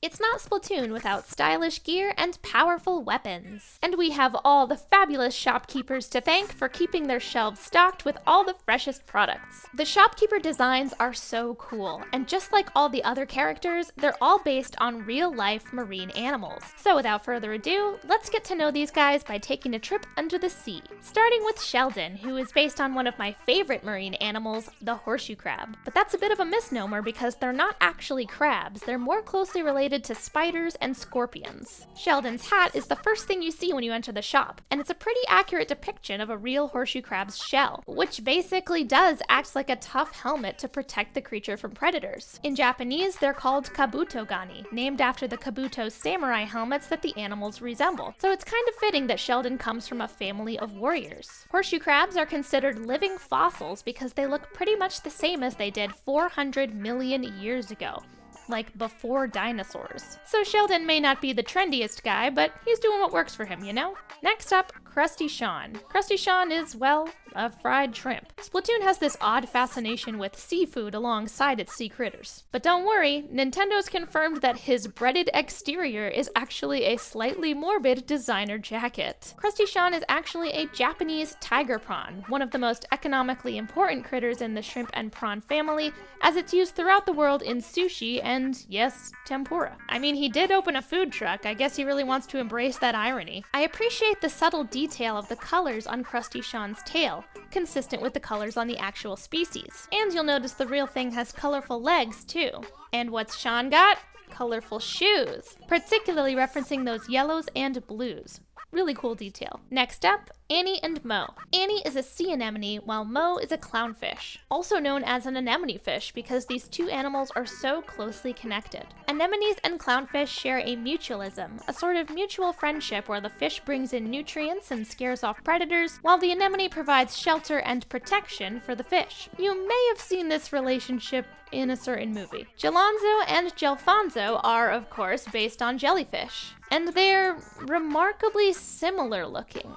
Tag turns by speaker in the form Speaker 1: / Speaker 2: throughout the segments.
Speaker 1: It's not Splatoon without stylish gear and powerful weapons. And we have all the fabulous shopkeepers to thank for keeping their shelves stocked with all the freshest products. The shopkeeper designs are so cool, and just like all the other characters, they're all based on real-life marine animals. So without further ado, let's get to know these guys by taking a trip under the sea. Starting with Sheldon, who is based on one of my favorite marine animals, the horseshoe crab. But that's a bit of a misnomer because they're not actually crabs, they're more closely related to spiders and scorpions. Sheldon's hat is the first thing you see when you enter the shop, and it's a pretty accurate depiction of a real horseshoe crab's shell, which basically does act like a tough helmet to protect the creature from predators. In Japanese, they're called kabutogani, named after the kabuto samurai helmets that the animals resemble, so it's kind of fitting that Sheldon comes from a family of warriors. Horseshoe crabs are considered living fossils because they look pretty much the same as they did 400 million years ago. Like before dinosaurs. So Sheldon may not be the trendiest guy, but he's doing what works for him, you know? Next up, Crusty Sean. Crusty Sean is, well, a fried shrimp. Splatoon has this odd fascination with seafood alongside its sea critters. But don't worry, Nintendo's confirmed that his breaded exterior is actually a slightly morbid designer jacket. Crusty Sean is actually a Japanese tiger prawn, one of the most economically important critters in the shrimp and prawn family, as it's used throughout the world in sushi and, yes, tempura. I mean, he did open a food truck. I guess he really wants to embrace that irony. I appreciate the subtle detail of the colors on Crusty Sean's tail, consistent with the colors on the actual species. And you'll notice the real thing has colorful legs, too. And what's Sean got? Colorful shoes, particularly referencing those yellows and blues. Really cool detail. Next up, Annie and Mo. Annie is a sea anemone, while Mo is a clownfish, also known as an anemone fish because these two animals are so closely connected. Anemones and clownfish share a mutualism, a sort of mutual friendship where the fish brings in nutrients and scares off predators, while the anemone provides shelter and protection for the fish. You may have seen this relationship in a certain movie. Jelonzo and Jelfonzo are, of course, based on jellyfish, and they're remarkably similar looking.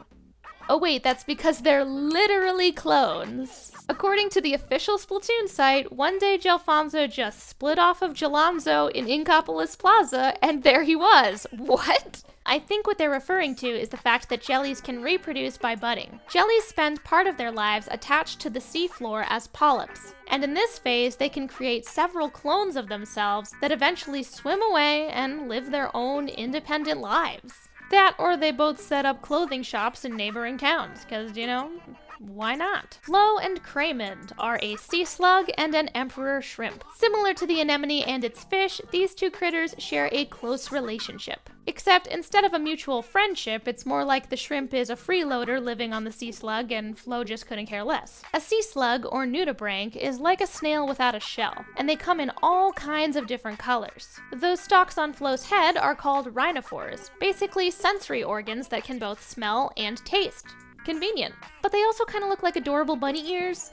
Speaker 1: Oh wait, that's because they're literally clones. According to the official Splatoon site, one day Jelfonzo just split off of Jelonzo in Inkopolis Plaza, and there he was. What? I think what they're referring to is the fact that jellies can reproduce by budding. Jellies spend part of their lives attached to the seafloor as polyps, and in this phase they can create several clones of themselves that eventually swim away and live their own independent lives. That, or they both set up clothing shops in neighboring towns, because, you know, why not? Flo and Craymond are a sea slug and an emperor shrimp. Similar to the anemone and its fish, these two critters share a close relationship. Except instead of a mutual friendship, it's more like the shrimp is a freeloader living on the sea slug and Flo just couldn't care less. A sea slug, or nudibranch, is like a snail without a shell, and they come in all kinds of different colors. Those stalks on Flo's head are called rhinophores, basically sensory organs that can both smell and taste. Convenient. But they also kind of look like adorable bunny ears,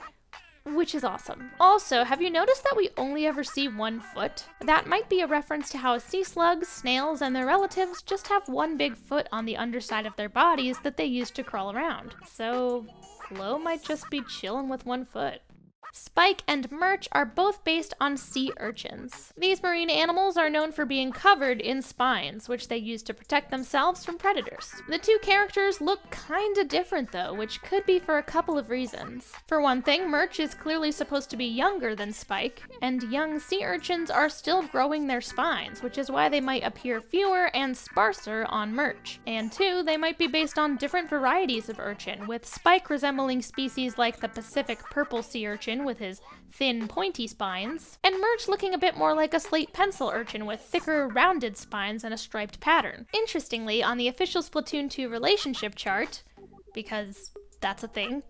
Speaker 1: which is awesome. Also, have you noticed that we only ever see one foot? That might be a reference to how sea slugs, snails, and their relatives just have one big foot on the underside of their bodies that they use to crawl around. So, Flo might just be chilling with one foot. Spyke and Murch are both based on sea urchins. These marine animals are known for being covered in spines, which they use to protect themselves from predators. The two characters look kinda different though, which could be for a couple of reasons. For one thing, Murch is clearly supposed to be younger than Spyke, and young sea urchins are still growing their spines, which is why they might appear fewer and sparser on Murch. And two, they might be based on different varieties of urchin, with Spyke resembling species like the Pacific purple sea urchin with his thin, pointy spines, and Murch looking a bit more like a slate pencil urchin with thicker, rounded spines and a striped pattern. Interestingly, on the official Splatoon 2 relationship chart, because that's a thing,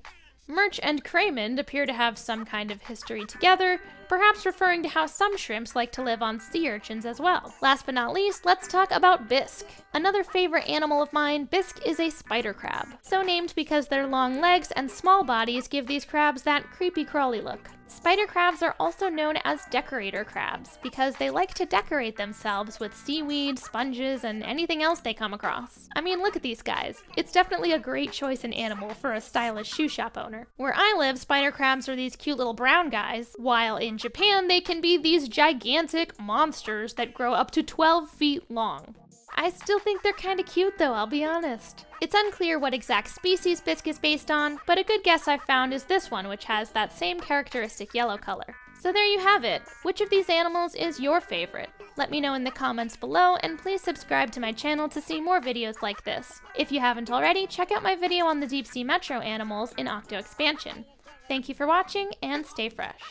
Speaker 1: Murch and Craymond appear to have some kind of history together, perhaps referring to how some shrimps like to live on sea urchins as well. Last but not least, let's talk about Bisk. Another favorite animal of mine, Bisk is a spider crab. So named because their long legs and small bodies give these crabs that creepy crawly look. Spider crabs are also known as decorator crabs because they like to decorate themselves with seaweed, sponges, and anything else they come across. I mean, look at these guys. It's definitely a great choice in animal for a stylish shoe shop owner. Where I live, spider crabs are these cute little brown guys, while in Japan they can be these gigantic monsters that grow up to 12 feet long. I still think they're kinda cute though, I'll be honest. It's unclear what exact species Bisk is based on, but a good guess I've found is this one, which has that same characteristic yellow color. So there you have it. Which of these animals is your favorite? Let me know in the comments below, and please subscribe to my channel to see more videos like this. If you haven't already, check out my video on the Deep Sea Metro animals in Octo Expansion. Thank you for watching, and stay fresh.